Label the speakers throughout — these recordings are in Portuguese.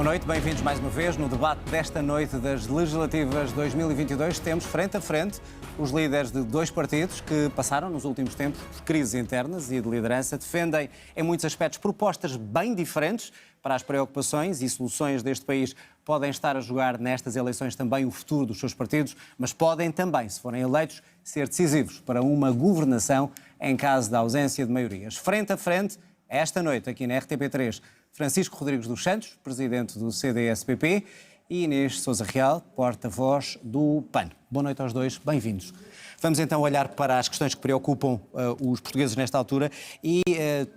Speaker 1: noite, bem-vindos mais uma vez. No debate desta noite das legislativas 2022, temos frente a frente os líderes de dois partidos que passaram nos últimos tempos por crises internas e de liderança, defendem em muitos aspectos propostas bem diferentes para as preocupações e soluções deste país. Podem estar a jogar nestas eleições também o futuro dos seus partidos, mas podem também, se forem eleitos, ser decisivos para uma governação em caso da ausência de maiorias. Frente a frente, esta noite, aqui na RTP3, Francisco Rodrigues dos Santos, presidente do CDS-PP, e Inês Sousa Real, porta-voz do PAN. Boa noite aos dois, bem-vindos. Vamos então olhar para as questões que preocupam os portugueses nesta altura e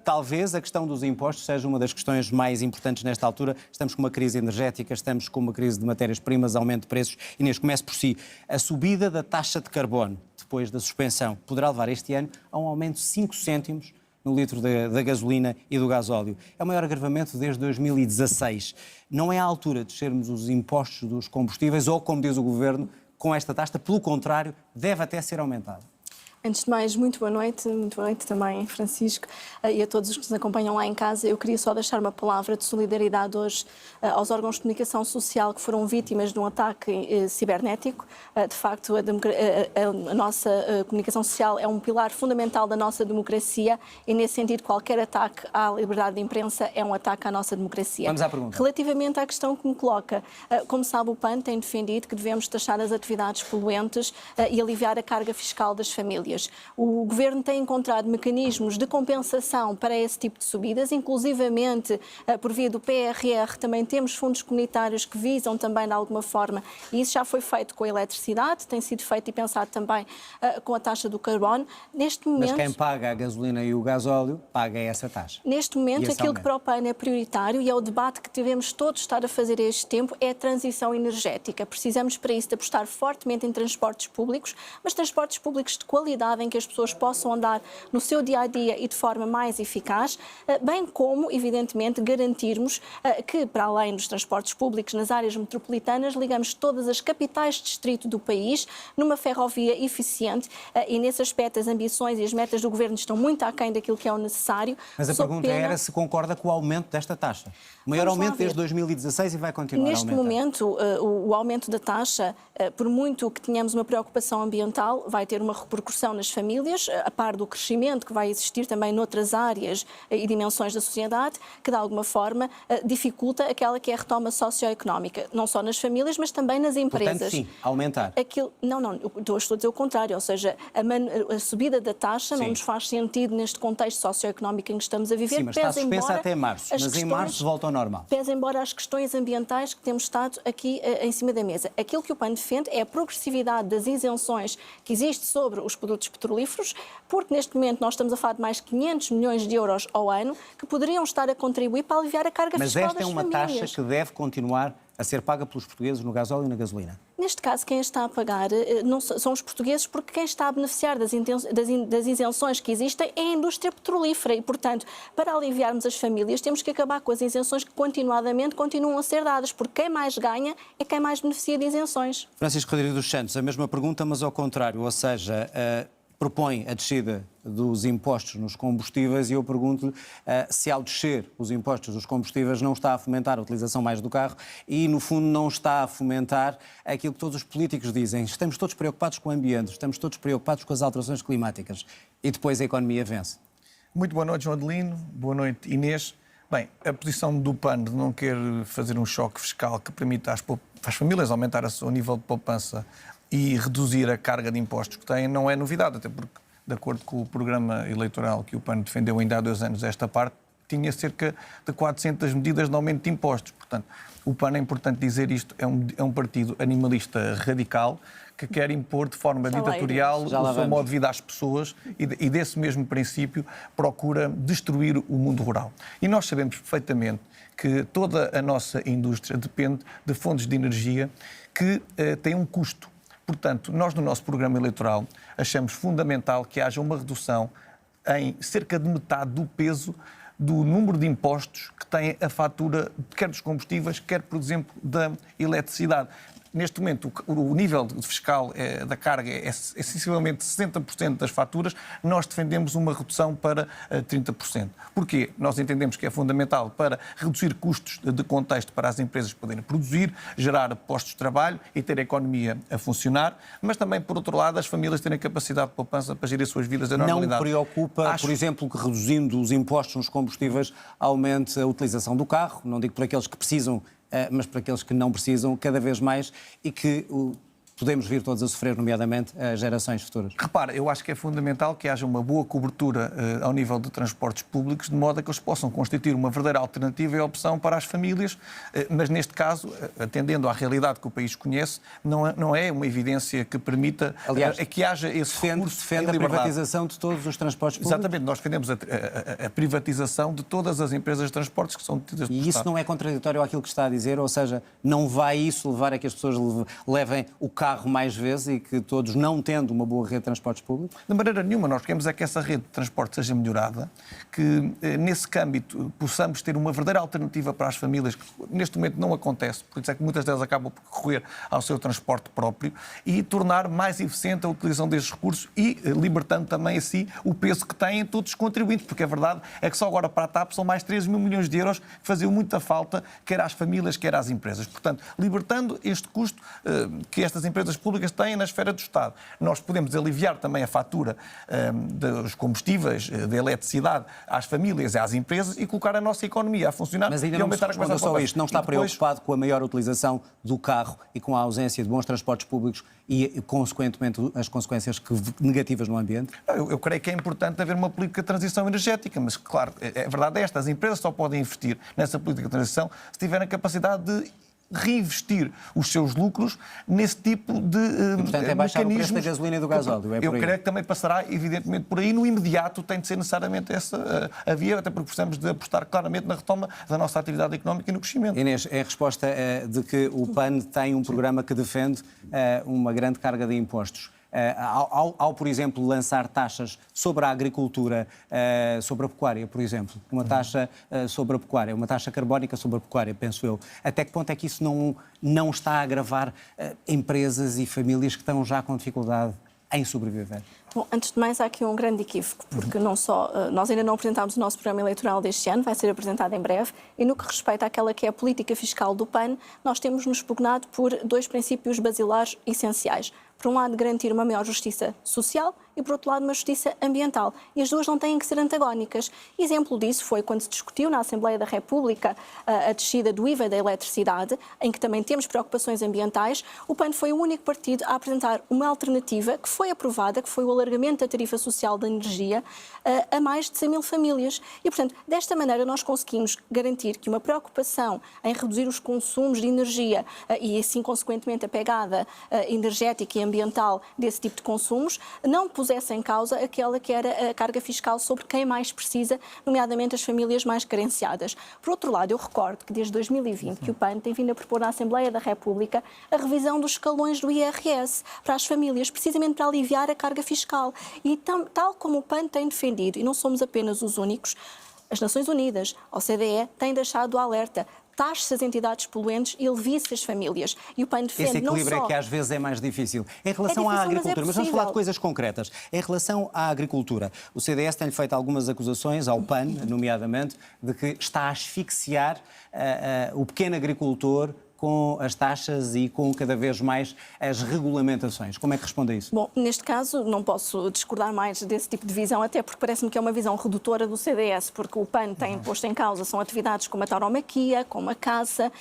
Speaker 1: talvez a questão dos impostos seja uma das questões mais importantes nesta altura. Estamos com uma crise energética, estamos com uma crise de matérias-primas, aumento de preços. Inês, comece por si. A subida da taxa de carbono, depois da suspensão, poderá levar este ano a um aumento de 5 cêntimos no litro da gasolina e do gasóleo. É o maior agravamento desde 2016. Não é a altura de descermos os impostos dos combustíveis ou, como diz o Governo, com esta taxa, pelo contrário, deve até ser aumentada.
Speaker 2: Antes de mais, muito boa noite também, Francisco, e a todos os que nos acompanham lá em casa. Eu queria só deixar uma palavra de solidariedade hoje aos órgãos de comunicação social que foram vítimas de um ataque cibernético. De facto, a nossa comunicação social é um pilar fundamental da nossa democracia e, nesse sentido, qualquer ataque à liberdade de imprensa é um ataque à nossa democracia.
Speaker 1: Vamos à pergunta.
Speaker 2: Relativamente à questão que me coloca, como sabe, o PAN tem defendido que devemos taxar as atividades poluentes e aliviar a carga fiscal das famílias. O Governo tem encontrado mecanismos de compensação para esse tipo de subidas, inclusivamente por via do PRR também temos fundos comunitários que visam também de alguma forma, e isso já foi feito com a eletricidade, tem sido feito e pensado também com a taxa do carbono. Neste momento,
Speaker 1: mas quem paga a gasolina e o gasóleo paga essa taxa.
Speaker 2: Neste momento, aquilo que para o PAN é prioritário e é o debate que devemos todos estar a fazer a este tempo é a transição energética. Precisamos para isso de apostar fortemente em transportes públicos, mas transportes públicos de qualidade em que as pessoas possam andar no seu dia-a-dia e de forma mais eficaz, bem como, evidentemente, garantirmos que, para além dos transportes públicos nas áreas metropolitanas, ligamos todas as capitais de distrito do país numa ferrovia eficiente e, nesse aspecto, as ambições e as metas do Governo estão muito aquém daquilo que é o necessário.
Speaker 1: Mas a pergunta era se concorda com o aumento desta taxa. O maior aumento desde 2016 e vai continuar a aumentar.
Speaker 2: Neste momento, o aumento da taxa, por muito que tenhamos uma preocupação ambiental, vai ter uma repercussão nas famílias, a par do crescimento que vai existir também noutras áreas e dimensões da sociedade, que de alguma forma dificulta aquela que é a retoma socioeconómica, não só nas famílias, mas também nas empresas.
Speaker 1: Portanto, sim, aumentar.
Speaker 2: Não, estou a dizer o contrário, ou seja, a subida da taxa não nos faz sentido neste contexto socioeconómico em que estamos a viver.
Speaker 1: Sim, mas está suspensa até março, mas em março volta ao normal.
Speaker 2: Pese embora as questões ambientais que temos estado aqui em cima da mesa. Aquilo que o PAN defende é a progressividade das isenções que existe sobre os produtos petrolíferos, porque neste momento nós estamos a falar de mais de 500 milhões de euros ao ano que poderiam estar a contribuir para aliviar a carga fiscal das famílias.
Speaker 1: Mas esta é uma taxa que deve continuar a ser paga pelos portugueses no gasóleo e na gasolina?
Speaker 2: Neste caso, quem está a pagar não são os portugueses, porque quem está a beneficiar das isenções que existem é a indústria petrolífera e, portanto, para aliviarmos as famílias, temos que acabar com as isenções que continuadamente continuam a ser dadas, porque quem mais ganha é quem mais beneficia de isenções.
Speaker 1: Francisco Rodrigues dos Santos, a mesma pergunta, mas ao contrário, ou seja, propõe a descida dos impostos nos combustíveis e eu pergunto-lhe se ao descer os impostos dos combustíveis não está a fomentar a utilização mais do carro e, no fundo, não está a fomentar aquilo que todos os políticos dizem. Estamos todos preocupados com o ambiente, estamos todos preocupados com as alterações climáticas e depois a economia vence.
Speaker 3: Muito boa noite, João Adelino. Boa noite, Inês. Bem, a posição do PAN de não querer fazer um choque fiscal que permita às famílias aumentar o nível de poupança e reduzir a carga de impostos que têm não é novidade, até porque, de acordo com o programa eleitoral que o PAN defendeu ainda há 2 anos esta parte, tinha cerca de 400 medidas de aumento de impostos. Portanto, o PAN, é importante dizer isto, é um partido animalista radical que quer impor de forma ditatorial o seu modo de vida às pessoas e desse mesmo princípio procura destruir o mundo rural. E nós sabemos perfeitamente que toda a nossa indústria depende de fontes de energia que têm um custo. Portanto, nós no nosso programa eleitoral achamos fundamental que haja uma redução em cerca de metade do peso do número de impostos que tem a fatura quer dos combustíveis, quer, por exemplo, da eletricidade. neste momento o nível fiscal da carga é sensivelmente 60% das faturas, nós defendemos uma redução para 30%. Porquê? Nós entendemos que é fundamental para reduzir custos de contexto para as empresas poderem produzir, gerar postos de trabalho e ter a economia a funcionar, mas também, por outro lado, as famílias terem capacidade de poupança para gerir as suas vidas da normalidade.
Speaker 1: Não preocupa, por exemplo, que reduzindo os impostos nos combustíveis aumente a utilização do carro, não digo por aqueles que precisam, mas para aqueles que não precisam cada vez mais e que podemos vir todos a sofrer, nomeadamente as gerações futuras?
Speaker 3: Repara, eu acho que é fundamental que haja uma boa cobertura ao nível de transportes públicos, de modo a que eles possam constituir uma verdadeira alternativa e opção para as famílias, mas neste caso, atendendo à realidade que o país conhece, não é uma evidência que permita que haja esse recurso.
Speaker 1: Defende a privatização de todos os transportes públicos?
Speaker 3: Exatamente, nós defendemos a privatização de todas as empresas de transportes que são detidas pelo Estado.
Speaker 1: E isso não é contraditório àquilo que está a dizer? Ou seja, não vai isso levar a que as pessoas levem o carro mais vezes e que todos, não tendo uma boa rede de transportes públicos?
Speaker 3: De maneira nenhuma. Nós queremos é que essa rede de transporte seja melhorada, que nesse âmbito possamos ter uma verdadeira alternativa para as famílias, que neste momento não acontece, por isso é que muitas delas acabam por recorrer ao seu transporte próprio, e tornar mais eficiente a utilização destes recursos e libertando também assim o peso que têm todos os contribuintes, porque a verdade é que só agora para a TAP são mais 13 mil milhões de euros que faziam muita falta, quer às famílias, quer às empresas. Portanto, libertando este custo que estas empresas públicas têm na esfera do Estado. Nós podemos aliviar também a fatura dos combustíveis, da eletricidade às famílias e às empresas e colocar a nossa economia a funcionar.
Speaker 1: Mas ainda
Speaker 3: e
Speaker 1: não
Speaker 3: aumentar
Speaker 1: me responda só isto. Não está preocupado com a maior utilização do carro e com a ausência de bons transportes públicos e, consequentemente, as consequências negativas no ambiente?
Speaker 3: Eu creio que é importante haver uma política de transição energética, mas, claro, a verdade é esta. As empresas só podem investir nessa política de transição se tiverem a capacidade de reinvestir os seus lucros nesse tipo de
Speaker 1: portanto, é baixar
Speaker 3: mecanismos.
Speaker 1: O preço da gasolina e do gasóleo.
Speaker 3: Eu creio que também passará, evidentemente, por aí. No imediato tem de ser necessariamente essa a via, até porque precisamos de apostar claramente na retoma da nossa atividade económica e no crescimento.
Speaker 1: Inês, é a resposta de que o PAN tem um programa que defende uma grande carga de impostos. Ao, por exemplo, lançar taxas sobre a agricultura, sobre a pecuária, por exemplo, uma taxa sobre a pecuária, uma taxa carbónica sobre a pecuária, penso eu. Até que ponto é que isso não está a agravar empresas e famílias que estão já com dificuldade em sobreviver?
Speaker 2: Bom, antes de mais, há aqui um grande equívoco, porque não só nós ainda não apresentámos o nosso programa eleitoral deste ano, vai ser apresentado em breve, e no que respeita àquela que é a política fiscal do PAN, nós temos-nos pugnado por dois princípios basilares essenciais. Por um lado, garantir uma maior justiça social e, por outro lado, uma justiça ambiental. E as duas não têm que ser antagónicas. Exemplo disso foi quando se discutiu na Assembleia da República a descida do IVA da eletricidade, em que também temos preocupações ambientais. O PAN foi o único partido a apresentar uma alternativa que foi aprovada, que foi o alargamento da tarifa social da energia a mais de 100 mil famílias. E, portanto, desta maneira nós conseguimos garantir que uma preocupação em reduzir os consumos de energia e, assim, consequentemente, a pegada energética e ambiental desse tipo de consumos não pusesse em causa aquela que era a carga fiscal sobre quem mais precisa, nomeadamente as famílias mais carenciadas. Por outro lado, eu recordo que desde 2020 que o PAN tem vindo a propor na Assembleia da República a revisão dos escalões do IRS para as famílias, precisamente para aliviar a carga fiscal. E tal como o PAN tem defendido, e não somos apenas os únicos, as Nações Unidas, a OCDE, têm deixado o alerta. Taxe as entidades poluentes e alivie-se as famílias. E o PAN defende
Speaker 1: esse equilíbrio
Speaker 2: não só...
Speaker 1: é que às vezes é mais difícil. Em relação à agricultura, mas vamos falar de coisas concretas. Em relação à agricultura, o CDS tem feito algumas acusações ao PAN, nomeadamente, de que está a asfixiar o pequeno agricultor com as taxas e com cada vez mais as regulamentações. Como é que responde a isso?
Speaker 2: Bom, neste caso não posso discordar mais desse tipo de visão, até porque parece-me que é uma visão redutora do CDS, porque o PAN tem posto em causa são atividades como a tauromaquia, como a caça,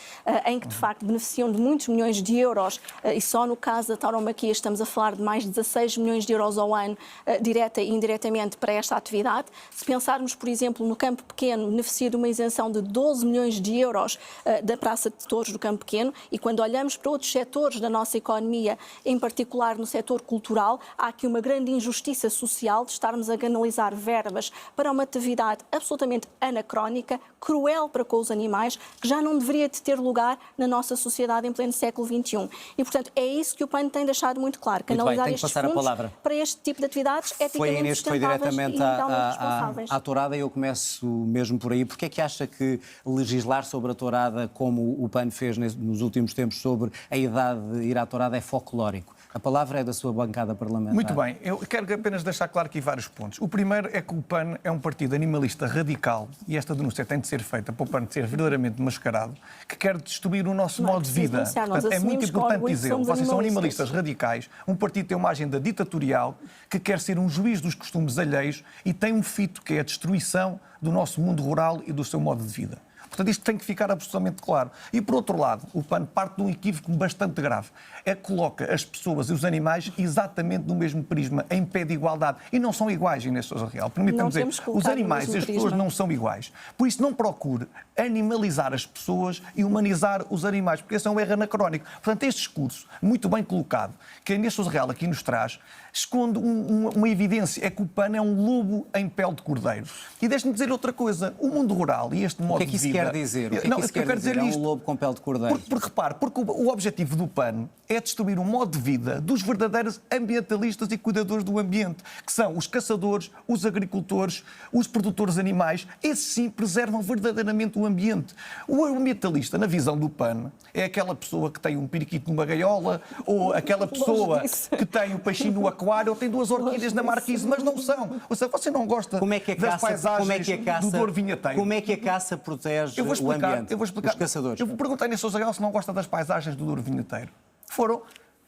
Speaker 2: em que de facto beneficiam de muitos milhões de euros, e só no caso da tauromaquia estamos a falar de mais de 16 milhões de euros ao ano, direta e indiretamente para esta atividade. Se pensarmos, por exemplo, no campo pequeno, beneficia de uma isenção de 12 milhões de euros da Praça de Touros do Campo Pequeno, e quando olhamos para outros setores da nossa economia, em particular no setor cultural, há aqui uma grande injustiça social de estarmos a canalizar verbas para uma atividade absolutamente anacrónica, cruel para com os animais, que já não deveria de ter lugar na nossa sociedade em pleno século XXI. E, portanto, é isso que o PAN tem deixado muito claro, canalizar estes fundos para este tipo de atividades eticamente sustentáveis e legalmente responsáveis.
Speaker 1: À tourada, eu começo mesmo por aí. Porquê é que acha que legislar sobre a tourada, como o PAN fez nos últimos tempos, sobre a idade de ir à tourada, é folclórico? A palavra é da sua bancada parlamentar.
Speaker 3: Muito bem. Eu quero apenas deixar claro aqui vários pontos. O primeiro é que o PAN é um partido animalista radical, e esta denúncia tem de ser feita para o PAN ser verdadeiramente mascarado, que quer destruir o nosso modo de vida. Portanto, é muito importante dizê-lo. Vocês são animalistas radicais. Um partido tem uma agenda ditatorial que quer ser um juiz dos costumes alheios e tem um fito que é a destruição do nosso mundo rural e do seu modo de vida. Portanto, isto tem que ficar absolutamente claro. E, por outro lado, o PAN parte de um equívoco bastante grave. É que coloca as pessoas e os animais exatamente no mesmo prisma, em pé de igualdade. E não são iguais, Inês Sousa Real. Permitam-me dizer, os animais e as pessoas não são iguais. Por isso, não procure animalizar as pessoas e humanizar os animais, porque esse é um erro anacrónico. Portanto, este discurso, muito bem colocado, que a Inês Sousa Real aqui nos traz, esconde uma evidência. É que o PAN é um lobo em pele de cordeiro. E deixe-me dizer outra coisa. O mundo rural e este modo de vida...
Speaker 1: O que é que isso quer dizer? O que é que isso quer dizer? É um lobo com pele de cordeiro?
Speaker 3: Porque repare, porque o objetivo do PAN é destruir o modo de vida dos verdadeiros ambientalistas e cuidadores do ambiente, que são os caçadores, os agricultores, os produtores animais. Esses sim preservam verdadeiramente o ambiente. O ambientalista, na visão do PAN, é aquela pessoa que tem um periquito numa gaiola, ou aquela pessoa que tem o peixinho no aquário, ou tem duas orquídeas na marquise, mas não são. Ou seja, você não gosta das paisagens do Douro Vinheteiro.
Speaker 1: Como é que a caça protege o ambiente?
Speaker 3: Eu vou explicar.
Speaker 1: Os caçadores.
Speaker 3: Eu vou perguntar a Inês Sousa Real se não gosta das paisagens do Douro Vinheteiro. Foram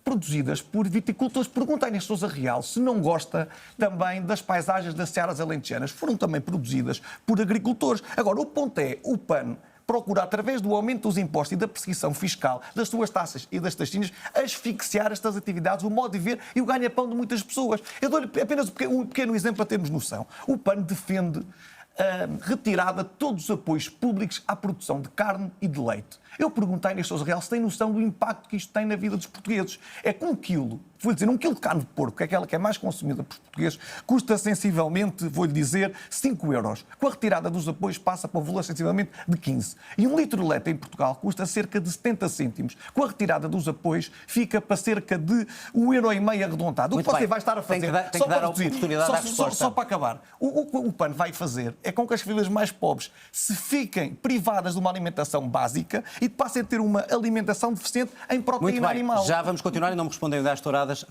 Speaker 3: produzidas por viticultores. Pergunta a Inês Sousa Real se não gosta também das paisagens das Searas Alentejanas. Foram também produzidas por agricultores. Agora, o ponto é, o PAN procura, através do aumento dos impostos e da perseguição fiscal, das suas taxas e das taxinhas, asfixiar estas atividades, o modo de ver e o ganha-pão de muitas pessoas. Eu dou-lhe apenas um pequeno exemplo para termos noção. O PAN defende a retirada de todos os apoios públicos à produção de carne e de leite. Eu perguntei a Inês Sousa Real se tem noção do impacto que isto tem na vida dos portugueses. É que 1 quilo, vou dizer, 1 quilo de carne de porco, que é aquela que é mais consumida pelos portugueses, custa sensivelmente, vou-lhe dizer, 5 euros. Com a retirada dos apoios passa para o valor sensivelmente de 15. E 1 litro de leite em Portugal custa cerca de 70 cêntimos. Com a retirada dos apoios fica para cerca de 1,5 euro arredondado. O que você vai estar a fazer,
Speaker 1: tem que dar a oportunidade à resposta.
Speaker 3: Só para acabar, o PAN vai fazer é com que as famílias mais pobres se fiquem privadas de uma alimentação básica e passem a ter uma alimentação deficiente em proteína animal.
Speaker 1: Já vamos continuar e não me respondem das touradas.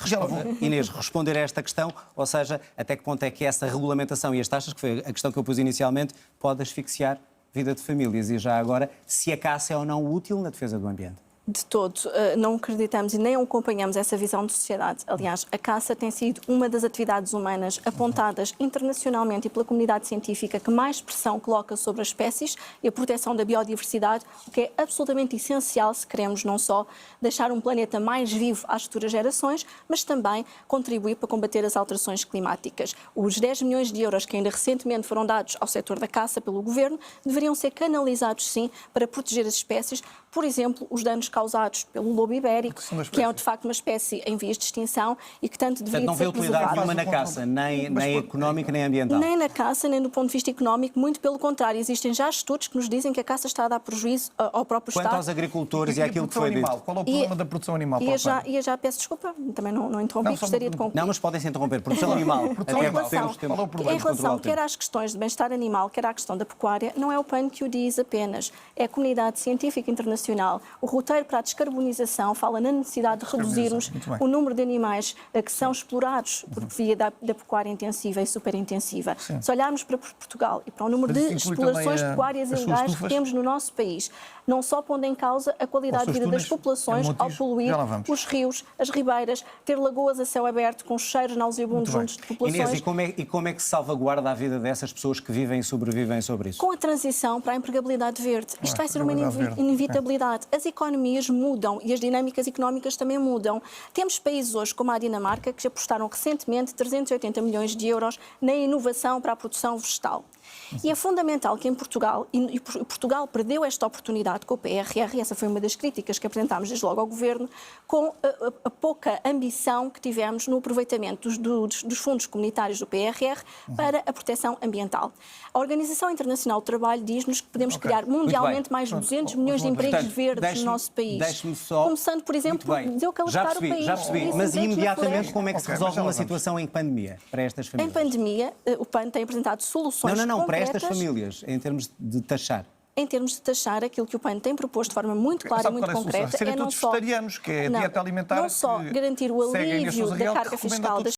Speaker 1: Inês, responder a esta questão, ou seja, até que ponto é que essa regulamentação e as taxas, que foi a questão que eu pus inicialmente, pode asfixiar a vida de famílias e já agora, se a caça é ou não útil na defesa do ambiente?
Speaker 2: De todo, não acreditamos e nem acompanhamos essa visão de sociedade. Aliás, a caça tem sido uma das atividades humanas apontadas internacionalmente e pela comunidade científica que mais pressão coloca sobre as espécies e a proteção da biodiversidade, o que é absolutamente essencial se queremos não só deixar um planeta mais vivo às futuras gerações, mas também contribuir para combater as alterações climáticas. Os 10 milhões de euros que ainda recentemente foram dados ao setor da caça pelo Governo deveriam ser canalizados, sim, para proteger as espécies, por exemplo, os danos causados pelo lobo ibérico, que é de facto uma espécie em vias de extinção e que tanto deveria ser preservada.
Speaker 1: Não vê utilidade nenhuma na caça, nem económica, nem ambiental?
Speaker 2: Nem na caça, nem do ponto de vista económico, muito pelo contrário. Existem já estudos que nos dizem que a caça está a dar prejuízo ao próprio Estado.
Speaker 1: Quanto aos agricultores e àquilo que foi dito?
Speaker 3: Qual é o problema da produção animal?
Speaker 2: E já peço desculpa, também não interrompi, gostaria de concluir.
Speaker 1: Não, mas podem-se interromper. Produção animal.
Speaker 2: Em relação quer às questões de bem-estar animal, quer à questão da pecuária, não é o PAN que o diz apenas. É a comunidade científica internacional. O roteiro para a descarbonização fala na necessidade de reduzirmos o número de animais que são explorados por via da pecuária intensiva e superintensiva. Sim. Se olharmos para Portugal e para o número de explorações pecuárias ilegais que temos no nosso país, não só pondo em causa a qualidade de vida das populações ao poluir os rios, as ribeiras, ter lagoas a céu aberto com cheiros nauseabundos juntos de populações.
Speaker 1: Inês, e como é que se salvaguarda a vida dessas pessoas que vivem e sobrevivem sobre isso?
Speaker 2: Com a transição para a empregabilidade verde. Isto vai ser uma inevitabilidade. As economias mudam e as dinâmicas económicas também mudam. Temos países hoje, como a Dinamarca, que já apostaram recentemente 380 milhões de euros na inovação para a produção vegetal. E é fundamental que em Portugal, e Portugal perdeu esta oportunidade relacionado com o PRR, e essa foi uma das críticas que apresentámos desde logo ao Governo, com a pouca ambição que tivemos no aproveitamento dos fundos comunitários do PRR para a proteção ambiental. A Organização Internacional do Trabalho diz-nos que podemos criar mundialmente mais de 200 milhões de empregos verdes no nosso país.
Speaker 1: Deixe-me só...
Speaker 2: Começando, por exemplo, por deseucaliptar o país.
Speaker 1: Já percebi, mas imediatamente como é que se resolve uma situação em pandemia para estas famílias?
Speaker 2: Em pandemia, o PAN tem apresentado soluções concretas.
Speaker 1: Para estas famílias, em termos de taxar.
Speaker 2: Em termos de taxar, aquilo que o PAN tem proposto de forma muito clara e muito concreta
Speaker 3: é não só... vegetarianos, que é a dieta alimentar
Speaker 2: não só garantir o alívio da carga fiscal das